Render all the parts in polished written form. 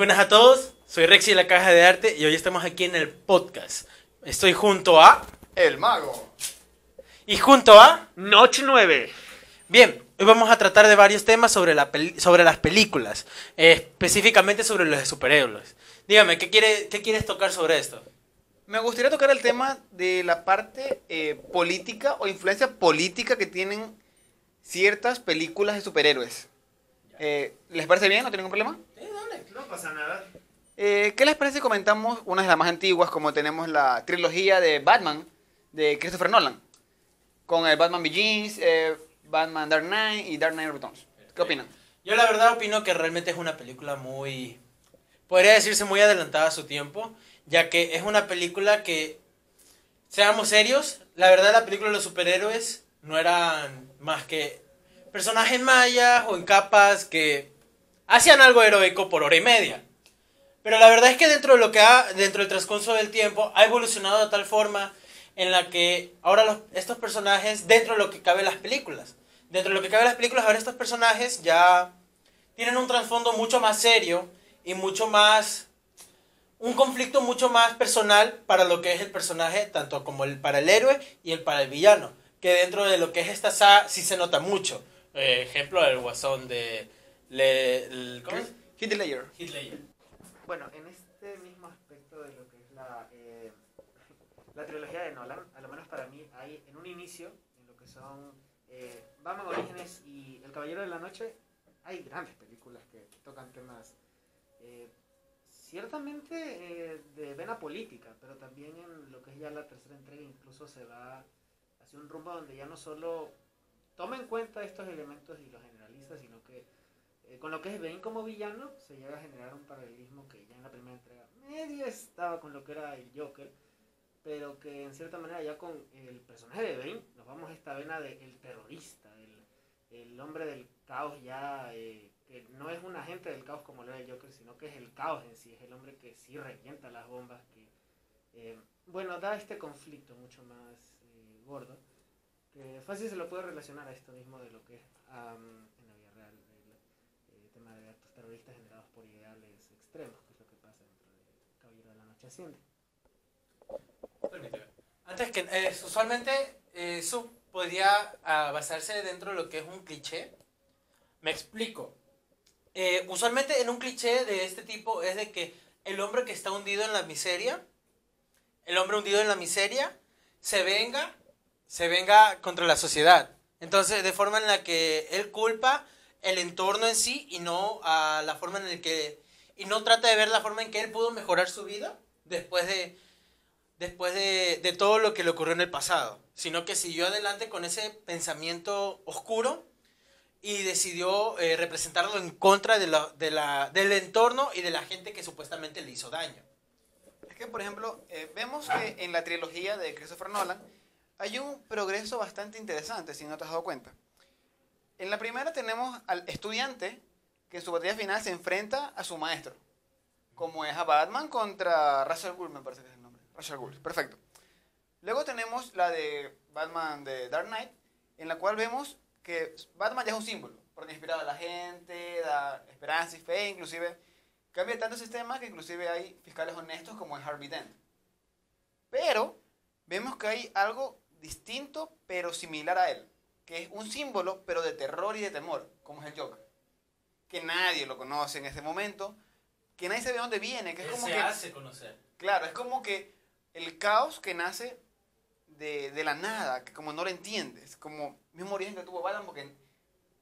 buenas a todos, soy Rexy de la Caja de Arte y hoy estamos aquí en el podcast. Estoy junto a... El Mago. Y junto a... Noche 9. Bien, hoy vamos a tratar de varios temas sobre las películas, específicamente sobre los de superhéroes. Dígame, ¿qué quieres tocar sobre esto? Me gustaría tocar el tema de la parte política o influencia política que tienen ciertas películas de superhéroes. ¿Les parece bien? ¿No tienen ningún problema? Dale. No pasa nada. ¿Qué les parece si comentamos una de las más antiguas, como tenemos la trilogía de Batman de Christopher Nolan? Con el Batman Begins, Batman Dark Knight y Dark Knight Returns. ¿Qué opinan? Yo la verdad opino que realmente es una película muy... podría decirse muy adelantada a su tiempo, ya que es una película que, seamos serios, la verdad la película de los superhéroes no eran más que personajes mayas o en capas que hacían algo heroico por hora y media. Pero la verdad es que dentro del transcurso del tiempo ha evolucionado de tal forma en la que ahora estos personajes, dentro de lo que cabe las películas, ahora estos personajes ya tienen un trasfondo mucho más serio y mucho más, un conflicto mucho más personal para lo que es el personaje, tanto como para el héroe y para el villano, que dentro de lo que es esta saga sí se nota mucho. Ejemplo, el Guasón de... ¿cómo es? Heath Ledger. Heath Ledger. Bueno, en este mismo aspecto de lo que es la trilogía de Nolan, a lo menos para mí, hay en un inicio, en lo que son Batman Orígenes y El Caballero de la Noche, hay grandes películas que tocan temas ciertamente de vena política, pero también en lo que es ya la tercera entrega incluso se va hacia un rumbo donde ya no solo toma en cuenta estos elementos y los generaliza, sino que con lo que es Bane como villano se llega a generar un paralelismo que ya en la primera entrega medio estaba con lo que era el Joker, pero que en cierta manera ya con el personaje de Bane nos vamos a esta vena del terrorista, el hombre del caos ya, que no es un agente del caos como lo era el Joker, sino que es el caos en sí, es el hombre que sí revienta las bombas, que da este conflicto mucho más gordo, que fácil se lo puede relacionar a esto mismo de lo que es en la vida real el tema de actos terroristas generados por ideales extremos, que es lo que pasa dentro de Caballero de la Noche Asciende. Permíteme. Antes que, usualmente eso podría basarse dentro de lo que es un cliché. Me explico. Usualmente en un cliché de este tipo es de que el hombre que está hundido en la miseria, se venga contra la sociedad. Entonces, de forma en la que él culpa el entorno en sí y no a la forma en la que... y no trata de ver la forma en que él pudo mejorar su vida después de todo lo que le ocurrió en el pasado, sino que siguió adelante con ese pensamiento oscuro y decidió representarlo en contra del entorno y de la gente que supuestamente le hizo daño. Es que, por ejemplo, vemos que en la trilogía de Christopher Nolan hay un progreso bastante interesante, si no te has dado cuenta. En la primera tenemos al estudiante que en su batalla final se enfrenta a su maestro, como es a Batman contra Ra's al Ghul, me parece que es el nombre. Ra's al Ghul, perfecto. Luego tenemos la de Batman de Dark Knight, en la cual vemos que Batman ya es un símbolo, porque inspiraba a la gente, da esperanza y fe, inclusive cambia tanto el sistema que inclusive hay fiscales honestos como es Harvey Dent. Pero vemos que hay algo distinto pero similar a él, que es un símbolo pero de terror y de temor, como es el Joker, que nadie lo conoce en este momento, que nadie sabe de dónde viene, que es como se que hace conocer. claro, es como que el caos que nace de la nada, que como no lo entiendes, como mismo origen que tuvo Batman, porque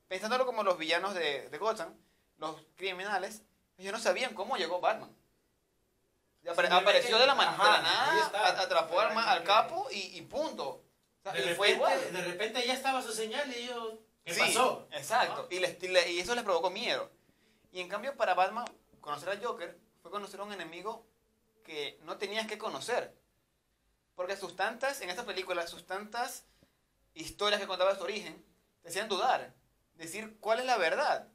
pensándolo como los villanos de Gotham, los criminales, ellos no sabían cómo llegó Batman. Apareció de la nada, atrapó al capo y punto. O sea, y fue igual. De repente ya estaba su señal y yo... ¿Qué Sí, pasó? exacto. Y eso les provocó miedo. Y en cambio para Batman, conocer al Joker fue conocer a un enemigo que no tenías que conocer. Porque en esta película, sus tantas historias que contaba su origen, te hacían dudar. Decir, ¿cuál es la verdad?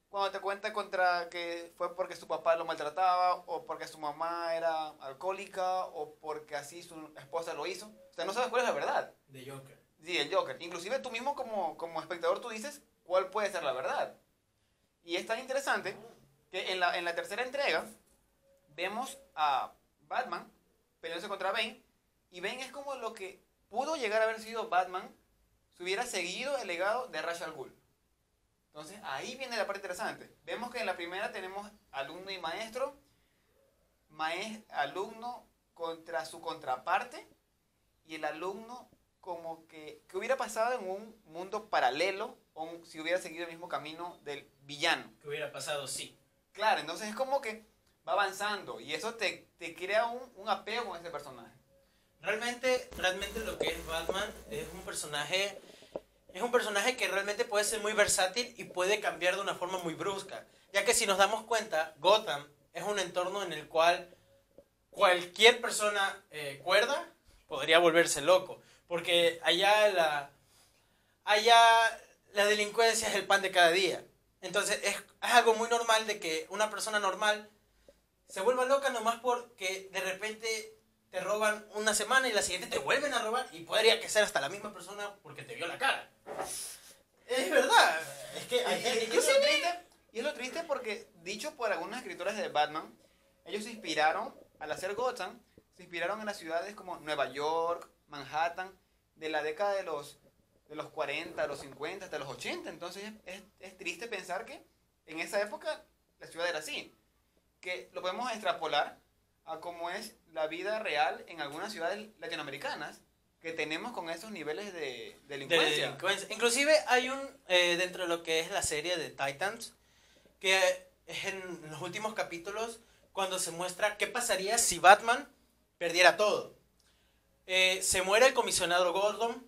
Cuando te cuenta contra que fue porque su papá lo maltrataba, o porque su mamá era alcohólica, o porque así su esposa lo hizo. O sea, no sabes cuál es la verdad. De Joker. Sí, el Joker. Inclusive tú mismo como espectador tú dices cuál puede ser la verdad. Y es tan interesante Que en la tercera entrega vemos a Batman peleándose contra Bane, y Bane es como lo que pudo llegar a haber sido Batman si hubiera seguido el legado de Ra's al Ghul. Entonces ahí viene la parte interesante. Vemos que en la primera tenemos alumno y maestro, alumno contra su contraparte, y el alumno como que hubiera pasado en un mundo paralelo, o si hubiera seguido el mismo camino del villano. ¿Qué hubiera pasado? Sí. Claro, entonces es como que va avanzando, y eso te crea un apego con ese personaje. Realmente lo que es Batman es un personaje que realmente puede ser muy versátil y puede cambiar de una forma muy brusca. Ya que si nos damos cuenta, Gotham es un entorno en el cual cualquier persona cuerda podría volverse loco. Porque allá la delincuencia es el pan de cada día. Entonces es algo muy normal de que una persona normal se vuelva loca nomás porque de repente te roban una semana y la siguiente te vuelven a robar, y podría que ser hasta la misma persona porque te vio la cara. Es verdad. Es que Y es lo triste porque, dicho por algunos escritores de Batman, ellos se inspiraron, al hacer Gotham, se inspiraron en las ciudades como Nueva York, Manhattan, de la década de los 40, de los 50, hasta los 80. Entonces es triste pensar que en esa época la ciudad era así. Que lo podemos extrapolar a cómo es la vida real en algunas ciudades latinoamericanas, que tenemos con esos niveles de delincuencia. Inclusive hay dentro de lo que es la serie de Titans, que es en los últimos capítulos cuando se muestra qué pasaría si Batman perdiera todo. Se muere el comisionado Gordon,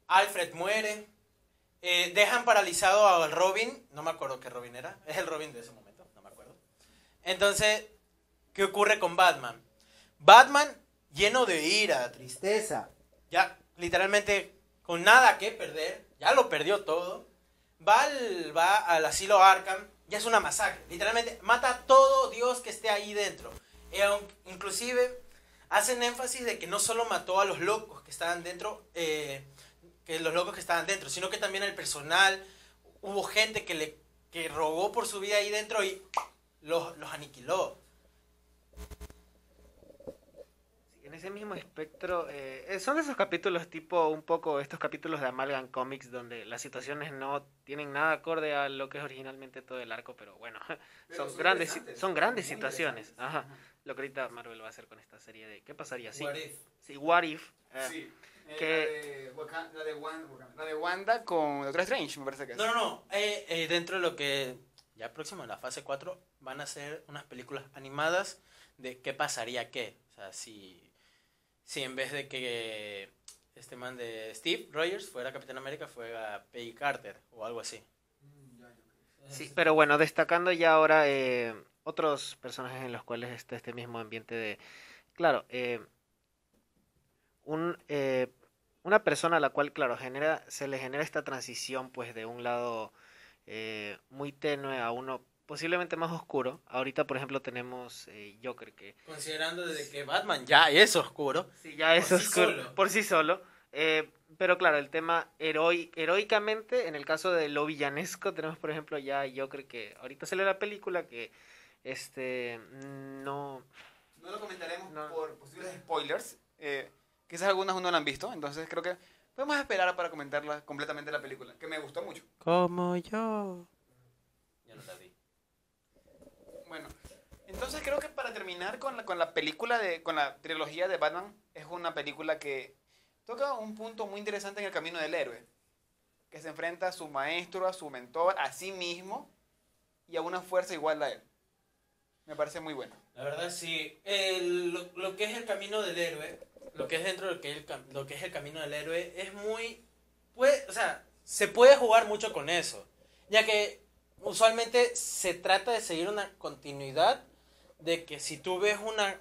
Alfred muere, dejan paralizado al Robin, no me acuerdo qué Robin era, es el Robin de ese momento, no me acuerdo. Entonces, ¿qué ocurre con Batman? Batman, lleno de ira, tristeza, ya literalmente con nada que perder, ya lo perdió todo, va al asilo Arkham, ya es una masacre, literalmente mata a todo Dios que esté ahí dentro. Inclusive hacen énfasis de que no solo mató a los locos que estaban dentro, sino que también al personal. Hubo gente que rogó por su vida ahí dentro y los aniquiló. En ese mismo espectro, son esos capítulos tipo un poco estos capítulos de Amalgam Comics donde las situaciones no tienen nada acorde a lo que es originalmente todo el arco, pero bueno, son grandes situaciones. Ajá. Lo que ahorita Marvel va a hacer con esta serie de ¿qué pasaría? Sí, What If. Sí, What If. Sí. Que... La de Wanda con Doctor Strange, me parece que es. No. Dentro de lo que ya próximo en la fase 4 van a ser unas películas animadas de qué pasaría qué. O sea, si en vez de que este man de Steve Rogers fuera Capitán América, fuera Peggy Carter o algo así. Sí, pero bueno, destacando ya ahora otros personajes en los cuales está este mismo ambiente de... Claro, una persona a la cual, claro, se le genera esta transición pues de un lado muy tenue a uno posiblemente más oscuro. Ahorita, por ejemplo, tenemos Joker, que... Considerando desde que Batman ya es oscuro. Sí, ya es oscuro por sí solo. Pero claro, el tema heroicamente, en el caso de lo villanesco, tenemos por ejemplo ya Joker, que ahorita sale la película, que no lo comentaremos por posibles spoilers. Quizás algunos aún no la han visto, entonces creo que podemos esperar para comentarla completamente la película, que me gustó mucho. Como yo. Ya no la vi. Bueno, entonces creo que para terminar con la película, con la trilogía de Batman, es una película que toca un punto muy interesante en el camino del héroe, que se enfrenta a su maestro, a su mentor, a sí mismo y a una fuerza igual a él. Me parece muy bueno. La verdad sí, lo que es el camino del héroe, lo que es dentro de lo que es el camino del héroe es muy, se puede jugar mucho con eso, ya que usualmente se trata de seguir una continuidad de que si tú ves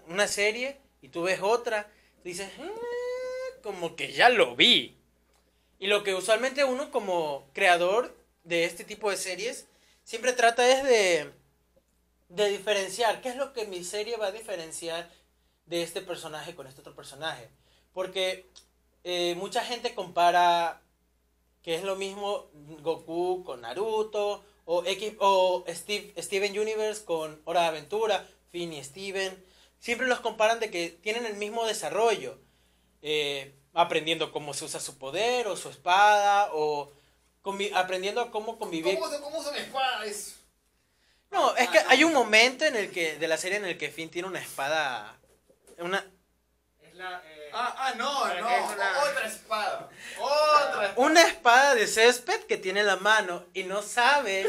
una serie y tú ves otra, dices, como que ya lo vi. Y lo que usualmente uno como creador de este tipo de series siempre trata es de diferenciar qué es lo que mi serie va a diferenciar de este personaje con este otro personaje. Porque mucha gente compara que es lo mismo Goku con Naruto o Steven Universe con Hora de Aventura, Finn y Steven. Siempre los comparan de que tienen el mismo desarrollo. Aprendiendo cómo se usa su poder o su espada, o aprendiendo a cómo convivir. ¿Cómo usa mi espada? Es... No, es que hay un momento en el que de la serie en el que Finn tiene una espada, Es la, no, otra espada. una espada de césped que tiene en la mano y no sabe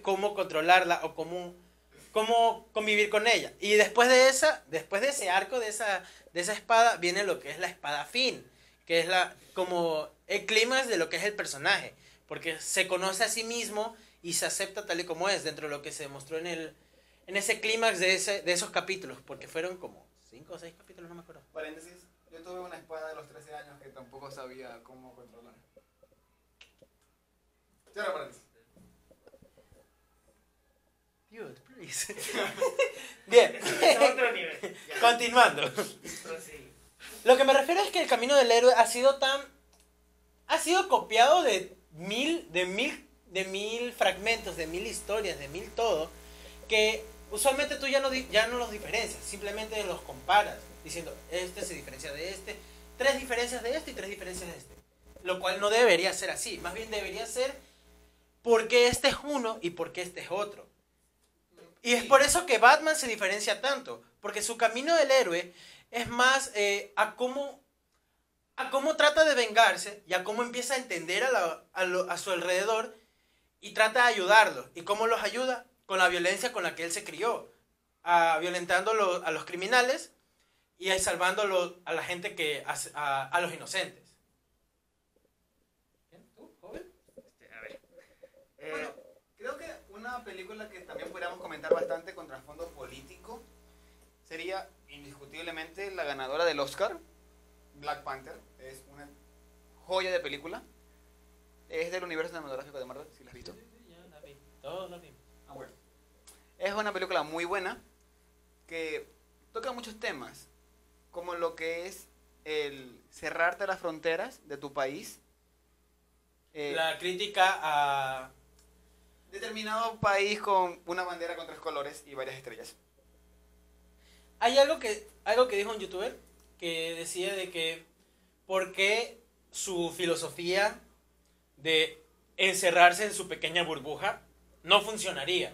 cómo controlarla o cómo convivir con ella. Y después de ese arco de esa espada viene lo que es la espada Finn, que es como el clímax de lo que es el personaje, porque se conoce a sí mismo y se acepta tal y como es dentro de lo que se demostró en ese clímax de esos capítulos, porque fueron como 5 o 6 capítulos, no me acuerdo. Paréntesis, yo tuve una espada de los 13 años que tampoco sabía cómo controlar. Cierra paréntesis. Dude, please. Bien, es otro nivel. Ya. continuando. Prosigue. Lo que me refiero es que el camino del héroe ha sido copiado de mil fragmentos, de 1000 historias, de 1000 todo, que usualmente tú ya no los diferencias, simplemente los comparas, diciendo, este se diferencia de este, 3 diferencias de este y 3 diferencias de este. Lo cual no debería ser así, más bien debería ser porque este es uno y porque este es otro. Y es por eso que Batman se diferencia tanto, porque su camino del héroe es más a cómo trata de vengarse y a cómo empieza a entender a su alrededor y trata de ayudarlos. ¿Y cómo los ayuda? Con la violencia con la que él se crió, violentando a los criminales y salvando a la gente a los inocentes. ¿Bien? ¿Tú, joven? A ver. Bueno, creo que una película que también podríamos comentar bastante con trasfondo político sería indiscutiblemente la ganadora del Oscar, Black Panther. Es una joya de película. Es del universo cinematográfico de Marvel, si la has visto. Sí, ya la vi. Todos la vi. Ah, bueno. Es una película muy buena que toca muchos temas, como lo que es el cerrarte las fronteras de tu país. La crítica a... Determinado país con una bandera con 3 colores y varias estrellas. Hay algo que dijo un youtuber que decía de que por qué su filosofía de encerrarse en su pequeña burbuja no funcionaría.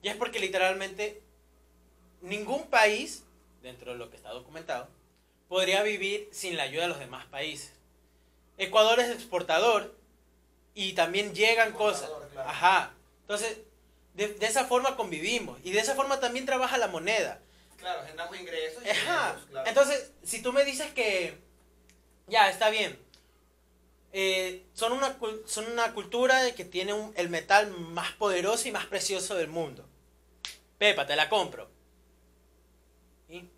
Y es porque literalmente ningún país, dentro de lo que está documentado, podría vivir sin la ayuda de los demás países. Ecuador es exportador y también llegan cosas. Claro. Ajá. Entonces, de esa forma convivimos y de esa forma también trabaja la moneda. Claro, generamos ingresos. Ajá. Entonces, si tú me dices que ya está bien, son una cultura que tiene el metal más poderoso y más precioso del mundo. Pepa, te la compro. ¿Sí?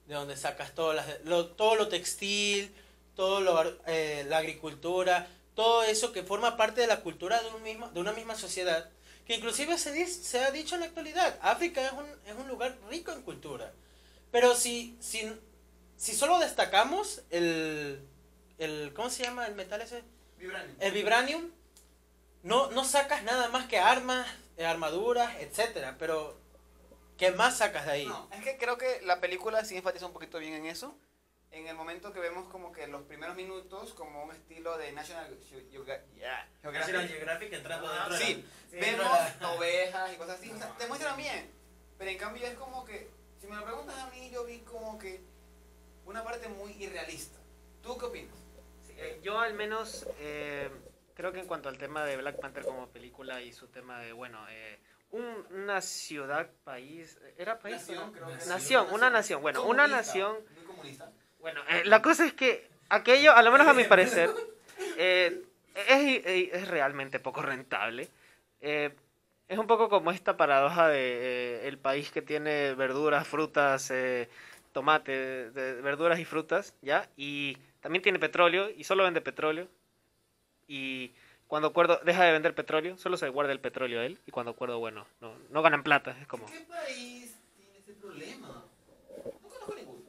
De donde sacas todo lo textil, la agricultura, todo eso que forma parte de la cultura de una misma sociedad, que inclusive se ha dicho en la actualidad, África es un lugar rico en cultura. Pero si solo destacamos ¿cómo se llama el metal ese? Vibranium. El vibranium, no sacas nada más que armas, armaduras, etcétera, pero ¿qué más sacas de ahí? No, es que creo que la película sí enfatiza un poquito bien en eso. En el momento que vemos como que los primeros minutos como un estilo de National Geographic entrando dentro de Sí, sí, vemos dentro de ovejas y cosas así, o sea, te muestran bien. Pero en cambio es como que, si me lo preguntas a mí, yo vi como que una parte muy irrealista. ¿Tú qué opinas? Yo al menos creo que en cuanto al tema de Black Panther como película y su tema de, bueno, una ciudad, país, ¿era país? Nación, creo que Nación, una nación, bueno, una Comunista, nación. muy comunista. Bueno, la cosa es que aquello, a lo menos a mi parecer, es realmente poco rentable. Es un poco como esta paradoja de el país que tiene verduras, frutas, tomate, verduras y frutas, ¿ya? Y también tiene petróleo y solo vende petróleo. Y cuando acuerdo deja de vender petróleo, solo se guarda el petróleo él. Y cuando acuerdo, bueno, no ganan plata. Es como... ¿Qué país tiene ese problema? No conozco ninguno.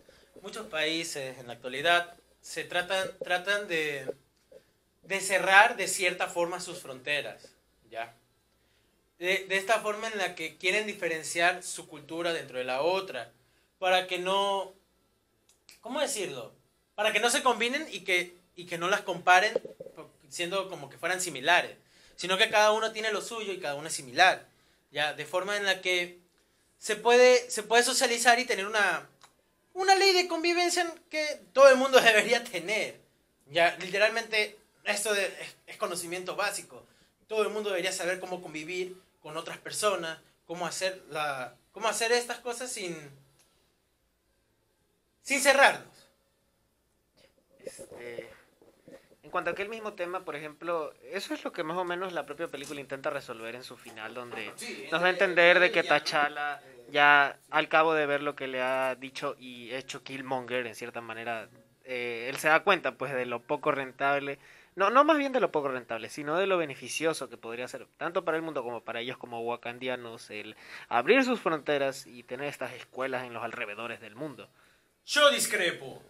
muchos países en la actualidad se tratan de cerrar de cierta forma sus fronteras, ¿ya? de esta forma en la que quieren diferenciar su cultura dentro de la otra, para que no, ¿cómo decirlo? Para que no se combinen y que no las comparen siendo como que fueran similares, sino que cada uno tiene lo suyo y cada uno es similar, ya, de forma en la que se puede socializar y tener una ley de convivencia que todo el mundo debería tener. Ya, literalmente, es conocimiento básico. Todo el mundo debería saber cómo convivir con otras personas, cómo hacer estas cosas sin cerrarnos. En cuanto a aquel mismo tema, por ejemplo, eso es lo que más o menos la propia película intenta resolver en su final, donde nos da a entender de que T'Challa, ya al cabo de ver lo que le ha dicho y hecho Killmonger, en cierta manera, él se da cuenta pues de lo poco rentable, no más bien de lo poco rentable, sino de lo beneficioso que podría ser, tanto para el mundo como para ellos como wakandianos, el abrir sus fronteras y tener estas escuelas en los alrededores del mundo. Yo discrepo.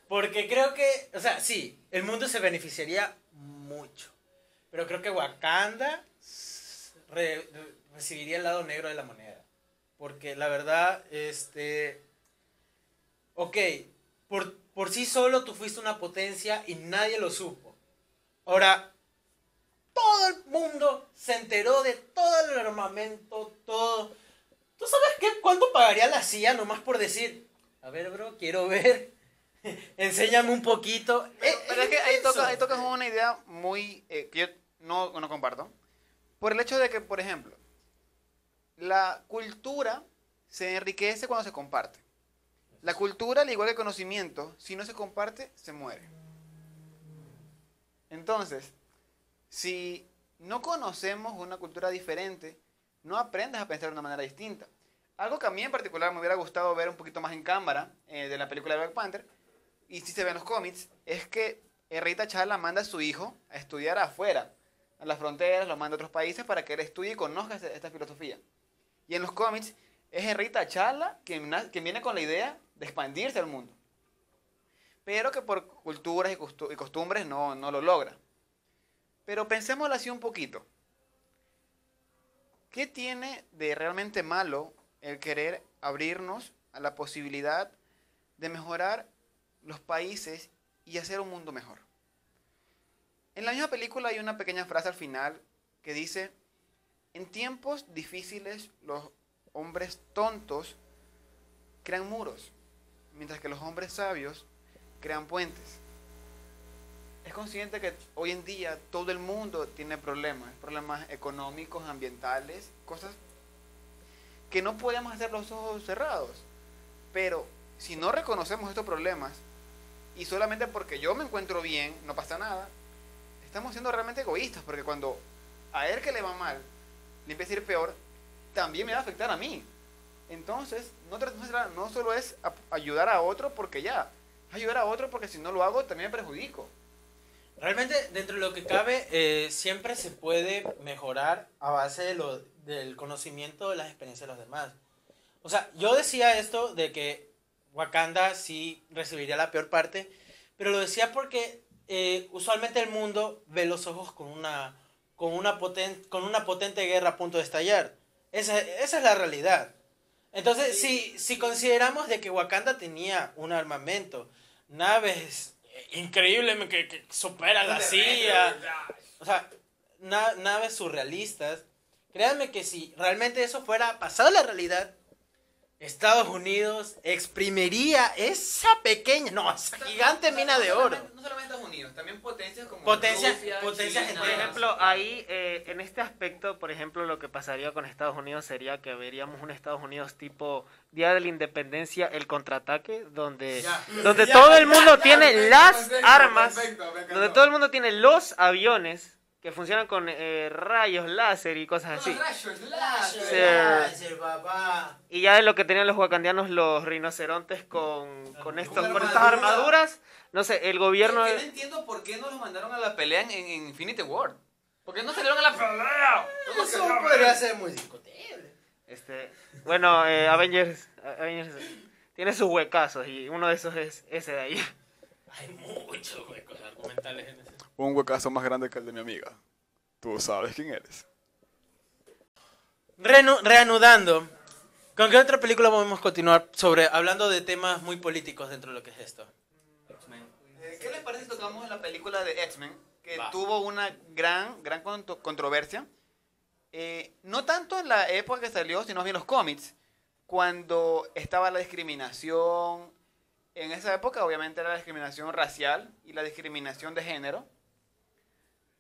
Porque creo que, o sea, sí, el mundo se beneficiaría mucho. Pero creo que Wakanda recibiría el lado negro de la moneda. Porque la verdad, ok, por sí solo tú fuiste una potencia y nadie lo supo. Ahora, todo el mundo se enteró de todo el armamento, todo. ¿Tú sabes cuánto pagaría la CIA nomás por decir, a ver, bro, quiero ver, enséñame un poquito? Pero es que ahí tocas una idea muy que yo no comparto. Por el hecho de que, por ejemplo, la cultura se enriquece cuando se comparte. La cultura, al igual que el conocimiento, si no se comparte, se muere. Entonces, si no conocemos una cultura diferente, no aprendes a pensar de una manera distinta. Algo que a mí en particular me hubiera gustado ver un poquito más en cámara de la película de Black Panther, y si se ve en los cómics, es que Rey T'Challa manda a su hijo a estudiar afuera, a las fronteras, lo manda a otros países para que él estudie y conozca esta filosofía. Y en los cómics es el Rey T'Challa quien viene con la idea de expandirse al mundo, pero que por culturas y costumbres no lo logra. Pero pensémoslo así un poquito. ¿Qué tiene de realmente malo el querer abrirnos a la posibilidad de mejorar los países y hacer un mundo mejor? En la misma película hay una pequeña frase al final que dice, en tiempos difíciles los hombres tontos crean muros, mientras que los hombres sabios crean puentes. Es consciente que hoy en día todo el mundo tiene problemas económicos, ambientales, cosas que no podemos hacer los ojos cerrados. Pero si no reconocemos estos problemas y solamente porque yo me encuentro bien, no pasa nada, estamos siendo realmente egoístas, porque cuando a él que le va mal, le empieza a ir peor, también me va a afectar a mí. Entonces, no solo es ayudar a otro porque ya, es ayudar a otro porque si no lo hago también me perjudico. Realmente, dentro de lo que cabe, siempre se puede mejorar a base del conocimiento de las experiencias de los demás. O sea, yo decía esto de que Wakanda sí recibiría la peor parte, pero lo decía porque usualmente el mundo ve los ojos con una potente guerra a punto de estallar. Esa es la realidad. Entonces, si consideramos de que Wakanda tenía un armamento, naves increíbles que superan la CIA, o sea, naves surrealistas, créanme que si realmente eso fuera pasado a la realidad, Estados Unidos exprimiría esa gigante mina de oro. No solamente Estados Unidos, también potencias como Potencias China, Por ejemplo, ahí, en este aspecto, por ejemplo, lo que pasaría con Estados Unidos sería que veríamos un Estados Unidos tipo Día de la Independencia, el contraataque, donde todo el mundo tiene las armas, donde todo el mundo tiene los aviones que funcionan con rayos láser y cosas así. Rayos láser. Láser, papá. Y ya de lo que tenían los wakandianos, los rinocerontes con estas armaduras, no sé, el gobierno... Yo no entiendo por qué no los mandaron a la pelea en Infinity War. ¿Por qué no salieron a la pelea? Eso podría ser muy discutible. Bueno, Avengers tiene sus huecazos y uno de esos es ese de ahí. Hay muchos huecos argumentales en ese. Un huecazo más grande que el de mi amiga. Tú sabes quién eres. Reanudando, ¿con qué otra película podemos continuar hablando de temas muy políticos dentro de lo que es esto? ¿Qué les parece si tocamos la película de X-Men? Que Va. tuvo una gran controversia. No tanto en la época que salió, sino en los cómics, cuando estaba la discriminación. En esa época, obviamente, era la discriminación racial y la discriminación de género,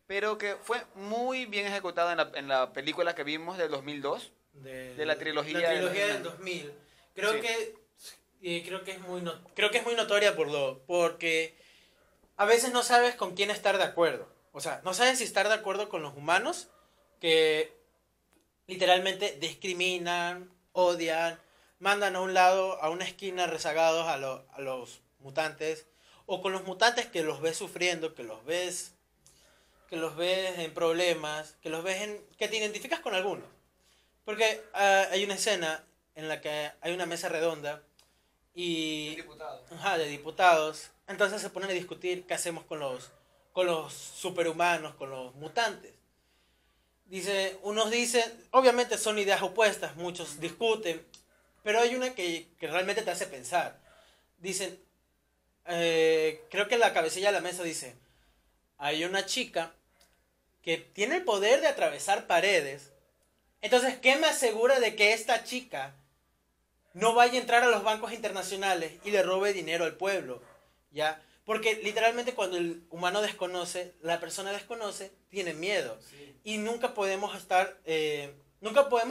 pero que fue muy bien ejecutada en la película que vimos del 2002, de la trilogía. La trilogía del 2000. Creo Sí. creo que es muy notoria porque a veces no sabes con quién estar de acuerdo. O sea, no sabes si estar de acuerdo con los humanos que literalmente discriminan, odian, mandan a un lado, a una esquina rezagados a los mutantes, o con los mutantes que los ves sufriendo, que los ves en problemas, que te identificas con algunos. Porque hay una escena en la que hay una mesa redonda y Diputado. ajá, de diputados. Entonces se ponen a discutir qué hacemos con los superhumanos, con los mutantes. Unos dicen, obviamente son ideas opuestas, muchos discuten, pero hay una que realmente te hace pensar. Dicen, creo que la cabecilla de la mesa dice, hay una chica que tiene el poder de atravesar paredes. Entonces, ¿qué me asegura de que esta chica no vaya a entrar a los bancos internacionales y le robe dinero al pueblo? ¿Ya? Porque literalmente cuando el humano desconoce, la persona desconoce, tiene miedo. Sí. Y nunca podemos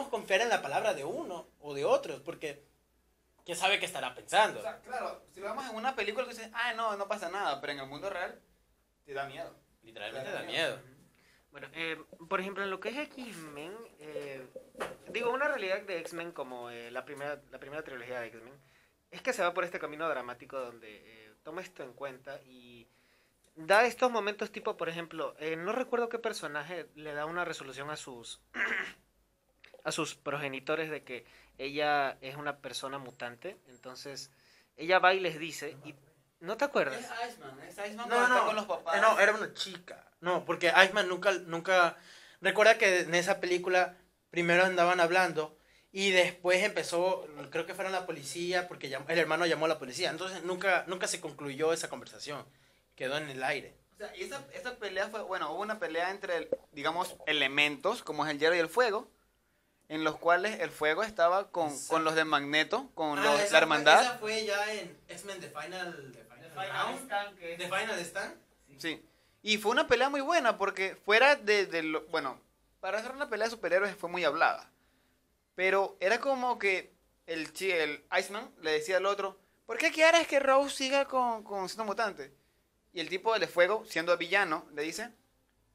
confiar en la palabra de uno o de otros, porque ¿quién sabe qué estará pensando? O sea, claro, si lo vemos en una película, tú dices, no pasa nada, pero en el mundo real te da miedo. Literalmente da miedo. Bueno, por ejemplo, en lo que es X-Men, digo, una realidad de X-Men como la primera trilogía de X-Men, es que se va por este camino dramático donde toma esto en cuenta y da estos momentos tipo, por ejemplo, no recuerdo qué personaje le da una resolución a sus a sus progenitores de que ella es una persona mutante, entonces ella va y les dice, y ¿no te acuerdas? Es Iceman No, cuando está no, con los papás. no, era una chica. No, porque Iceman nunca... Recuerda que en esa película primero andaban hablando y después empezó, creo que fueron la policía, porque el hermano llamó a la policía. Entonces nunca se concluyó esa conversación. Quedó en el aire. O sea, y esa pelea fue, bueno, hubo una pelea entre, digamos, elementos, como es el hielo y el fuego, en los cuales el fuego estaba con los de Magneto, con la hermandad. Esa fue ya en X-Men The Final Round. The Final Stand. Sí. Y fue una pelea muy buena porque fuera bueno, para hacer una pelea de superhéroes fue muy hablada. Pero era como que el Iceman le decía al otro, ¿por qué quieres que Rose siga con siendo mutante? Y el tipo de fuego, siendo villano, le dice,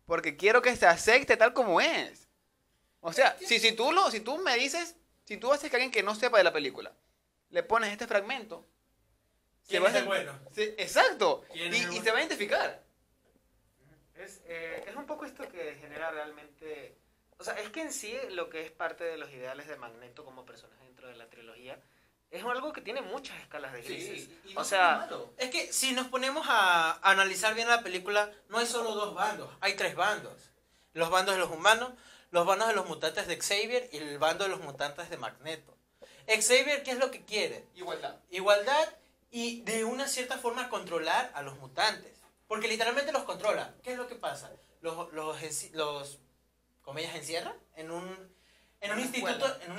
porque quiero que se acepte tal como es. O sea, si tú me dices, si tú haces que alguien que no sepa de la película, le pones este fragmento, ¿Quién se va es a el bueno? exacto. ¿Quién es el Y bueno? se va a identificar. Es un poco esto que genera realmente... O sea, es que en sí lo que es parte de los ideales de Magneto como personaje dentro de la trilogía es algo que tiene muchas escalas de grises. y O sea, Es que si nos ponemos a analizar bien la película, no hay solo dos bandos, hay tres bandos. Los bandos de los humanos, los bandos de los mutantes de Xavier y el bando de los mutantes de Magneto. Xavier, ¿qué es lo que quiere? Igualdad. Igualdad y de una cierta forma controlar a los mutantes. Porque literalmente los controla. ¿Qué es lo que pasa? Los comillas, encierran en un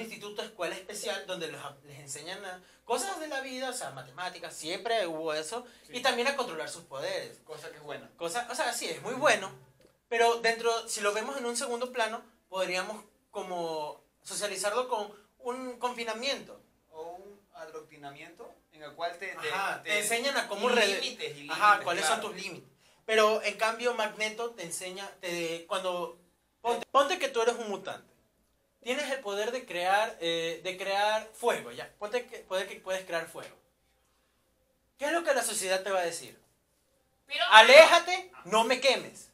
instituto escuela especial donde les enseñan cosas de la vida, o sea, matemáticas, siempre hubo eso, Sí. y también a controlar sus poderes. Cosa que es buena. O sea, sí, es muy bueno, pero si lo vemos en un segundo plano, podríamos como socializarlo con un confinamiento. O un adoctrinamiento en el cual te enseñan a cómo límites, cuáles son tus límites. Pero en cambio Magneto te enseña, ponte que tú eres un mutante. Tienes el poder de crear fuego, ya. Ponte que puedes crear fuego. ¿Qué es lo que la sociedad te va a decir? Aléjate, no me quemes.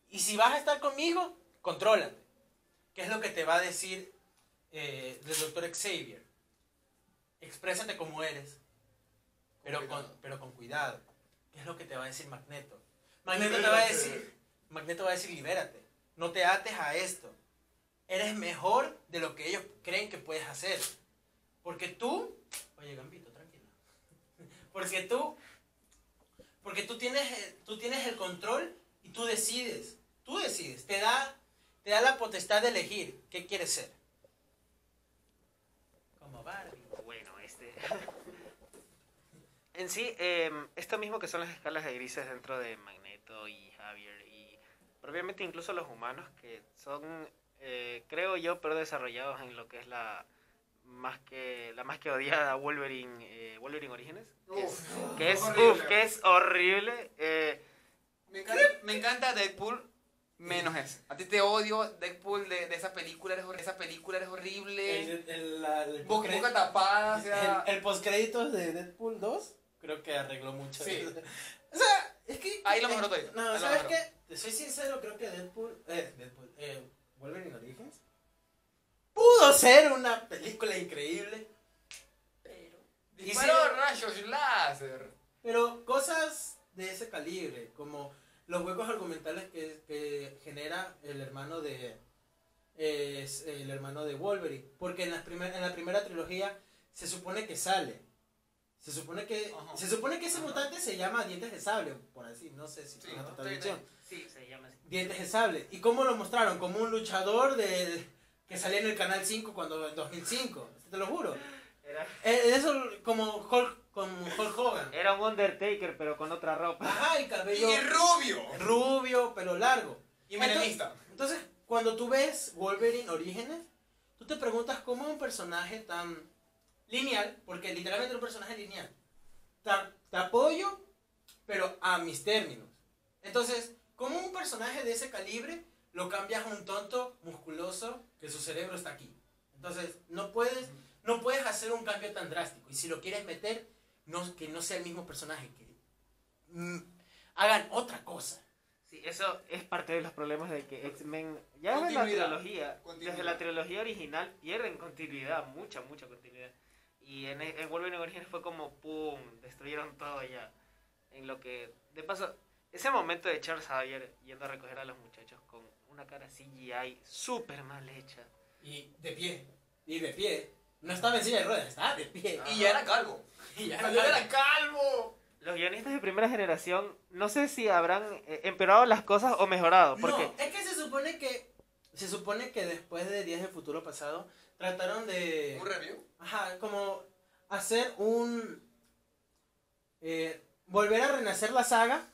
Y si vas a estar conmigo, contrólate. ¿Qué es lo que te va a decir el doctor Xavier? Exprésate como eres, pero con cuidado. ¿Qué es lo que te va a decir Magneto? Magneto va a decir, libérate. No te ates a esto. eres mejor de lo que ellos creen que puedes hacer. Porque tú, oye Gambito, tranquilo. Porque tú tienes el control y tú decides, te da la potestad de elegir qué quieres ser. Como Barbie. Bueno, en sí, esto mismo que son las escalas de grises dentro de Magneto y Javier y propiamente incluso los humanos que son, creo yo, pero desarrollados en lo que es la más que odiada Wolverine Orígenes, que es horrible. Me encanta Deadpool menos eso. A ti te odio Deadpool de esa película, eres horrible. Boca tapada, o sea... El postcréditos de Deadpool 2 creo que arregló mucho. Sí. O sea, es que... Ahí lo mejoró todo. No, ¿sabes qué? Te soy sincero, creo que Wolverine Origins pudo ser una película increíble, pero... Disparó rayos láser. Pero cosas de ese calibre, como los huecos argumentales que genera el hermano de Wolverine, porque en la primera trilogía se supone que se supone que ese mutante se llama Dientes de Sable, por así, no sé si es una traducción. Sí, se llama así. Dientes de Sable. ¿Y cómo lo mostraron? Como un luchador que salía en el Canal 5 en 2005, te lo juro. Eso como Hulk Hogan. Era un Undertaker, pero con otra ropa. Ajá, y cabello... Y rubio. Rubio, pelo largo. Y menemista. Entonces, cuando tú ves Wolverine Orígenes, tú te preguntas cómo un personaje tan lineal, porque literalmente es un personaje lineal, te apoyo, pero a mis términos. Entonces, ¿cómo un personaje de ese calibre lo cambias a un tonto musculoso que su cerebro está aquí? Entonces, no puedes hacer un cambio tan drástico. Y si lo quieres meter, que no sea el mismo personaje, que hagan otra cosa. Sí, eso es parte de los problemas de que X-Men, ya desde la trilogía original, pierden continuidad, mucha continuidad. Y en Wolverine Origins fue como pum, destruyeron todo ya. En lo que, de paso, ese momento de Charles Xavier yendo a recoger a los muchachos con una cara CGI súper mal hecha. Y de pie. No estaba en silla de ruedas, estaba de pie. Y ya era calvo. Era calvo. Los guionistas de primera generación, no sé si habrán empeorado las cosas o mejorado. Porque... No, es que se supone que después de Días del Futuro Pasado trataron de... ¿Un review? Ajá, como hacer volver a renacer la saga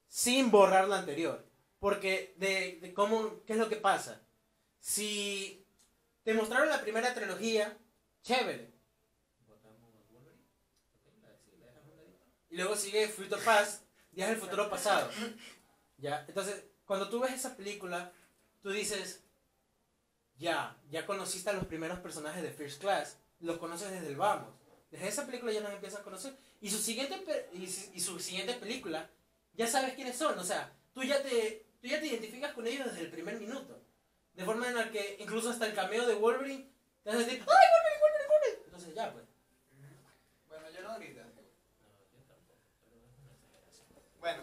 sin borrar la anterior. Porque ¿qué es lo que pasa? Si te mostraron la primera trilogía, chévere. Y luego sigue Fruit of Past, Días del Futuro Pasado. ¿Ya? Entonces, cuando tú ves esa película, tú dices, ya conociste a los primeros personajes de First Class, los conoces desde el vamos. Desde esa película ya los empiezas a conocer. Y su siguiente película, ya sabes quiénes son. O sea, tú ya te identificas con ellos desde el primer minuto. De forma en la que incluso hasta el cameo de Wolverine, te vas a decir, ¡ay, Wolverine! Entonces ya, pues. Bueno, yo no ahorita. Bueno,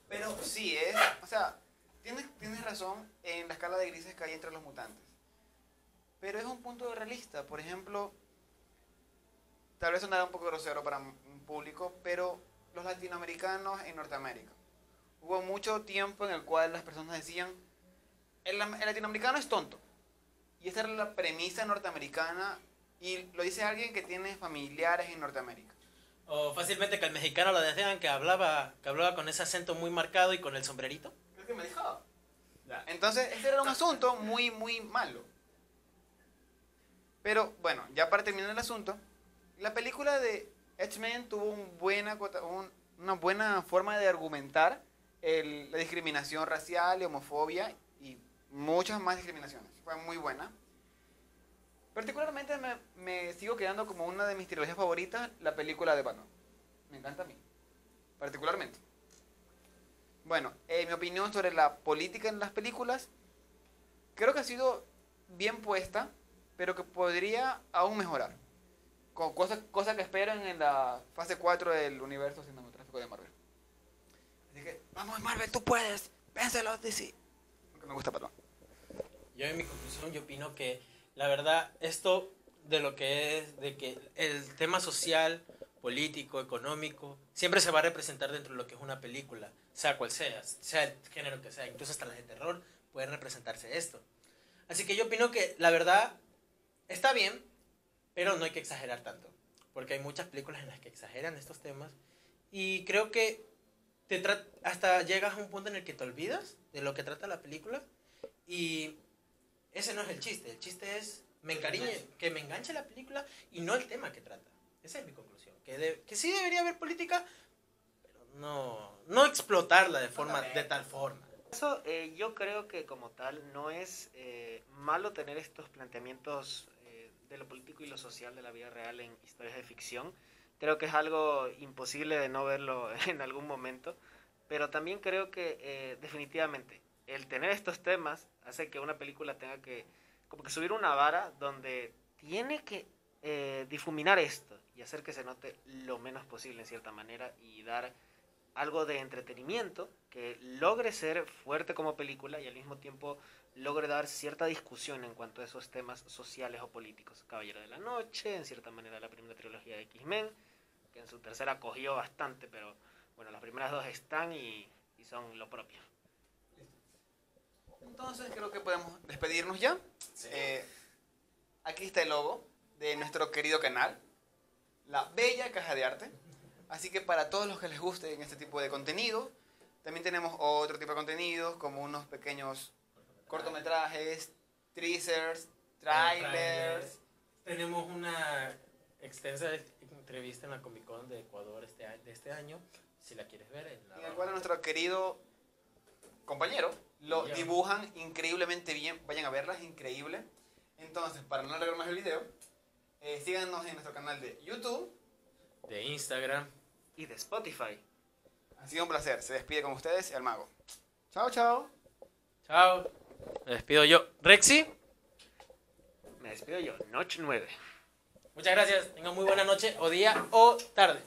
pero sí, o sea, tienes razón en la escala de grises que hay entre los mutantes. Pero es un punto realista. Por ejemplo, tal vez sonará un poco grosero para un público, pero los latinoamericanos en Norteamérica. Hubo mucho tiempo en el cual las personas decían, el latinoamericano es tonto. Y esa era la premisa norteamericana, y lo dice alguien que tiene familiares en Norteamérica. O fácilmente que el mexicano lo decían que hablaba con ese acento muy marcado y con el sombrerito. Es que me dejaba. Entonces, este era un asunto muy, muy malo. Pero, bueno, ya para terminar el asunto, la película de X-Men tuvo una buena forma de argumentar la discriminación racial y homofobia y muchas más discriminaciones. Fue muy buena. Particularmente me sigo quedando como una de mis trilogías favoritas, la película de Batman. Me encanta a mí, particularmente. Bueno, mi opinión sobre la política en las películas, creo que ha sido bien puesta, pero que podría aún mejorar. Cosa que espero en la fase 4 del universo cinematográfico de Marvel. Así que, vamos Marvel, tú puedes, vénselo, DC. Aunque me gusta Batman. Yo en mi conclusión, yo opino que la verdad, esto de lo que es, de que el tema social, político, económico, siempre se va a representar dentro de lo que es una película, sea cual sea el género que sea, incluso hasta las de terror pueden representarse esto. Así que yo opino que la verdad está bien, pero no hay que exagerar tanto, porque hay muchas películas en las que exageran estos temas y creo que hasta llegas a un punto en el que te olvidas de lo que trata la película y ese no es el chiste es que me enganche la película y no el tema que trata. Esa es mi conclusión, que sí debería haber política, pero no explotarla de tal forma. Eso, yo creo que como tal no es malo tener estos planteamientos de lo político y lo social de la vida real en historias de ficción. Creo que es algo imposible de no verlo en algún momento, pero también creo que definitivamente el tener estos temas hace que una película tenga que como que subir una vara donde tiene que difuminar esto y hacer que se note lo menos posible en cierta manera y dar algo de entretenimiento que logre ser fuerte como película y al mismo tiempo logre dar cierta discusión en cuanto a esos temas sociales o políticos. Caballero de la Noche, en cierta manera la primera trilogía de X-Men, que en su tercera cogió bastante, pero bueno, las primeras dos están y son lo propio. Entonces creo que podemos despedirnos ya. Sí. Aquí está el logo de nuestro querido canal, La Bella Caja de Arte. Así que para todos los que les guste en este tipo de contenido, también tenemos otro tipo de contenidos como unos pequeños cortometrajes, teasers, trailers. Tenemos una extensa entrevista en la Comic Con de Ecuador de este año, si la quieres ver. En el cual a nuestro querido compañero lo dibujan increíblemente bien. Vayan a verla, es increíble. Entonces, para no alargar más el video, síganos en nuestro canal de YouTube, de Instagram y de Spotify. Ha sido un placer. Se despide con ustedes el mago. Chao, chao. Chao. Me despido yo, Rexy. Me despido yo, Noche 9. Muchas gracias. Tengan muy buena noche, o día, o tarde.